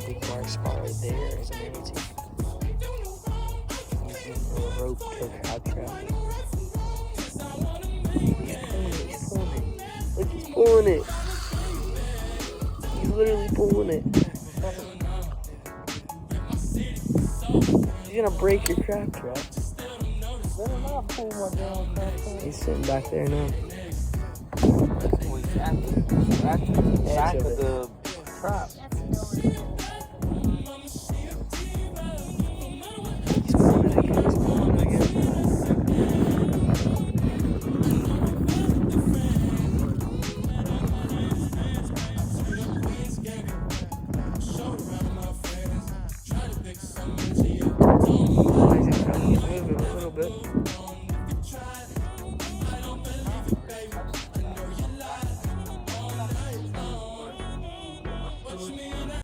big bark spot right there is amazing. Using a rope to a crab trap. He's pulling it. Look, he's pulling it. He's literally pulling it. He's gonna break your crab trap. Better not pull my damn crab trap. He's sitting back there now. Well, he's at the back of the trap.